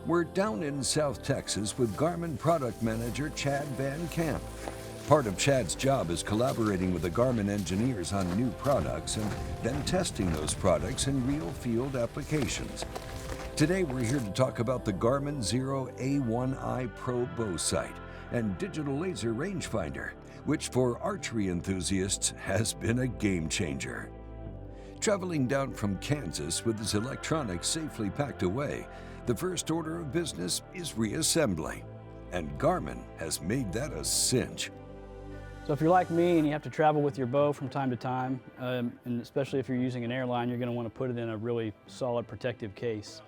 We're down in South Texas with Garmin product manager Chad VanCamp. Part of Chad's job is collaborating with the Garmin engineers on new products and then testing those products in real field applications. Today we're here to talk about the Garmin Xero A1i Pro bow sight and digital laser rangefinder, which for archery enthusiasts has been a game changer. Traveling down from Kansas with his electronics safely packed away, the first order of business is reassembly, and Garmin has made that a cinch. So if you're like me and you have to travel with your bow from time to time, and especially if you're using an airline, you're going to want to put it in a really solid protective case.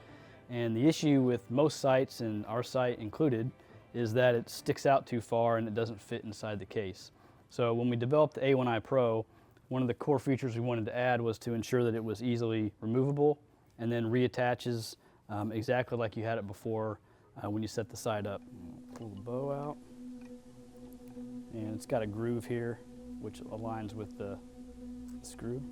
And the issue with most sights, and our sight included, is that it sticks out too far and it doesn't fit inside the case. So when we developed the A1i Pro, one of the core features we wanted to add was to ensure that it was easily removable and then reattaches exactly like you had it before when you set the sight up. Pull the bow out, and it's got a groove here which aligns with the screw.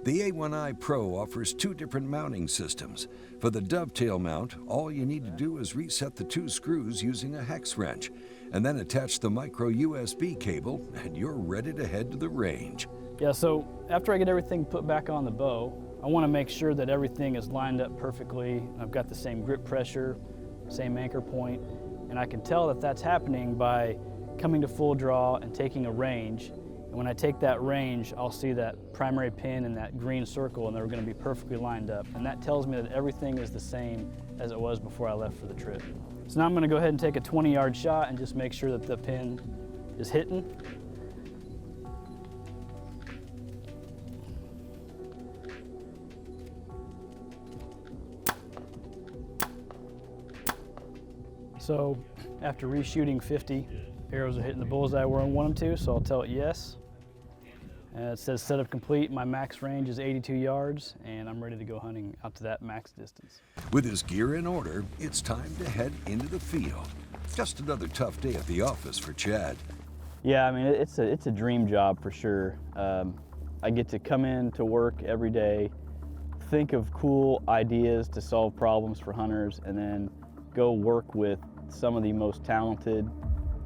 The A1i Pro offers two different mounting systems. For the dovetail mount, all you need to do is reset the two screws using a hex wrench, and then attach the micro USB cable, and you're ready to head to the range. Yeah, so after I get everything put back on the bow, I want to make sure that everything is lined up perfectly. I've got the same grip pressure, same anchor point, and I can tell that that's happening by coming to full draw and taking a range. And when I take that range, I'll see that primary pin and that green circle, and they're going to be perfectly lined up. And that tells me that everything is the same as it was before I left for the trip. So now I'm going to go ahead and take a 20-yard shot and just make sure that the pin is hitting. So after reshooting 50, arrows are hitting the bullseye where I want them to, so I'll tell it yes. It says setup complete. My max range is 82 yards, and I'm ready to go hunting out to that max distance. With his gear in order, it's time to head into the field. Just another tough day at the office for Chad. Yeah, I mean, it's a dream job for sure. I get to come in to work every day, think of cool ideas to solve problems for hunters, and then go work with some of the most talented,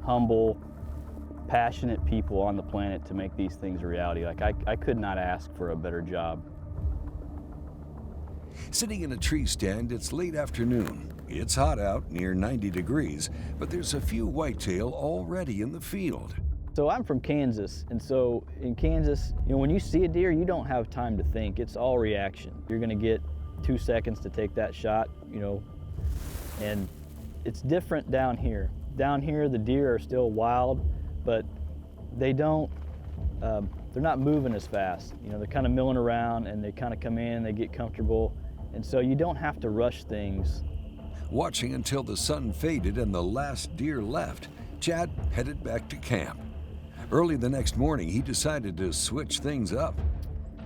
humble, passionate people on the planet to make these things a reality. Like, I could not ask for a better job. Sitting in a tree stand, it's late afternoon. It's hot out, near 90 degrees, but there's a few whitetail already in the field. So I'm from Kansas, and so in Kansas, when you see a deer, you don't have time to think. It's all reaction. You're gonna get 2 seconds to take that shot, and it's different down here. Down here, the deer are still wild, but they're not moving as fast. They're kind of milling around, and they kind of come in, they get comfortable, and so you don't have to rush things. Watching until the sun faded and the last deer left, Chad headed back to camp. Early the next morning, he decided to switch things up.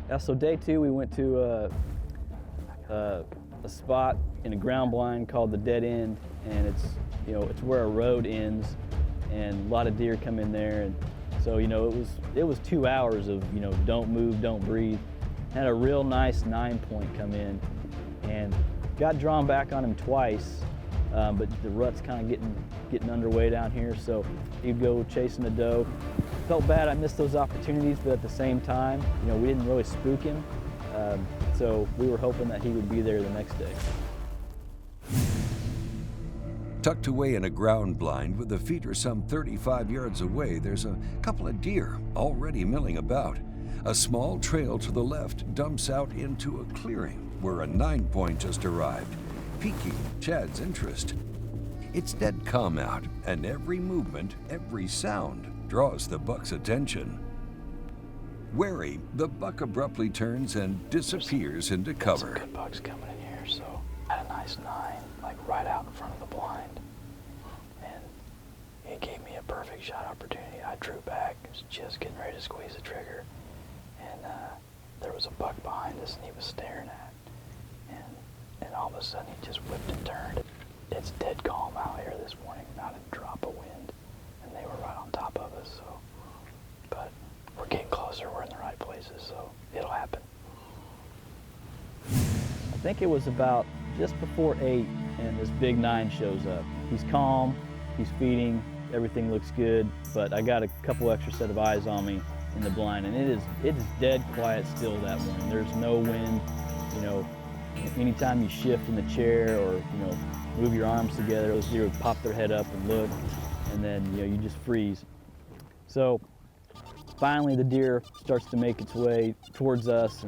Yeah, so day 2, we went to a spot in a ground blind called the Dead End, and it's where a road ends, and a lot of deer come in there, and so it was 2 hours of don't move, don't breathe. Had a real nice 9-point come in, and got drawn back on him twice, but the rut's kind of getting underway down here, so he'd go chasing the doe. Felt bad I missed those opportunities, but at the same time, we didn't really spook him. So we were hoping that he would be there the next day. Tucked away in a ground blind with the feeder some 35 yards away, there's a couple of deer already milling about. A small trail to the left dumps out into a clearing where a 9-point just arrived, piquing Chad's interest. It's dead calm out, and every movement, every sound draws the buck's attention. Wary, the buck abruptly turns and disappears into cover. Some good bucks coming in here, so I had a nice 9, like right out in front of the blind, and it gave me a perfect shot opportunity. I drew back, was just getting ready to squeeze the trigger, and there was a buck behind us, and he was staring at, and all of a sudden he just whipped and turned. It's dead calm out here this morning, not a drop of wind, and they were right on top of us. So, but we're getting closer, we're in the right places, so it'll happen. I think it was about just before 8, and this big 9 shows up. He's calm, he's feeding, everything looks good, but I got a couple extra set of eyes on me in the blind, and it is dead quiet still that morning. There's no wind. You know, anytime you shift in the chair or, you know, move your arms together, those deer would pop their head up and look, and then, you know, you just freeze. So finally the deer starts to make its way towards us,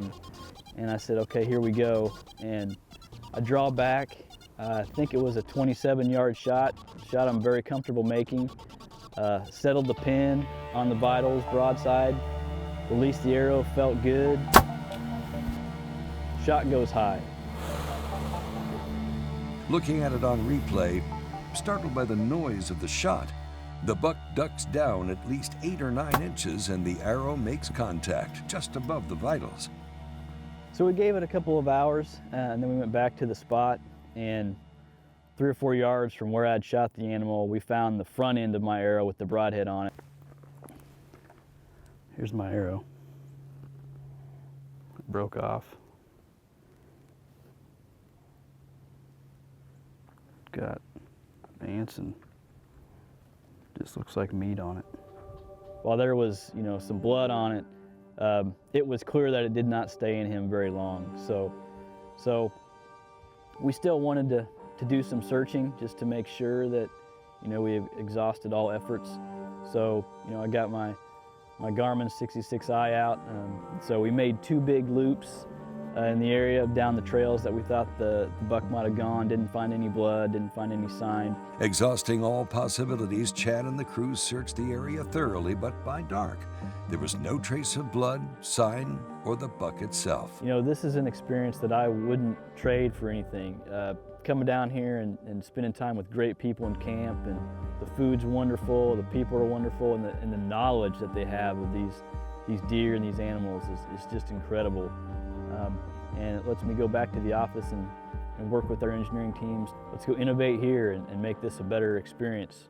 and I said, okay, here we go. And I draw back. I think it was a 27-yard shot I'm very comfortable making. Settled the pin on the vitals broadside, released the arrow, felt good. Shot goes high. Looking at it on replay, startled by the noise of the shot, the buck ducks down at least 8 or 9 inches and the arrow makes contact just above the vitals. So we gave it a couple of hours, and then we went back to the spot, and 3 or 4 yards from where I'd shot the animal, we found the front end of my arrow with the broadhead on it. Here's my arrow. It broke off. Got ants and just looks like meat on it. While there was, you know, some blood on it, it was clear that it did not stay in him very long. So we still wanted to do some searching just to make sure that, you know, we have exhausted all efforts. So, you know, I got my Garmin 66i out. So we made 2 big loops in the area down the trails that we thought the buck might have gone. Didn't find any blood, didn't find any sign. Exhausting all possibilities, Chad and the crew searched the area thoroughly, but by dark, there was no trace of blood, sign, or the buck itself. You know, this is an experience that I wouldn't trade for anything. Coming down here and spending time with great people in camp, and the food's wonderful, the people are wonderful, and the knowledge that they have of these deer and these animals is just incredible. And it lets me go back to the office and work with our engineering teams. Let's go innovate here and make this a better experience.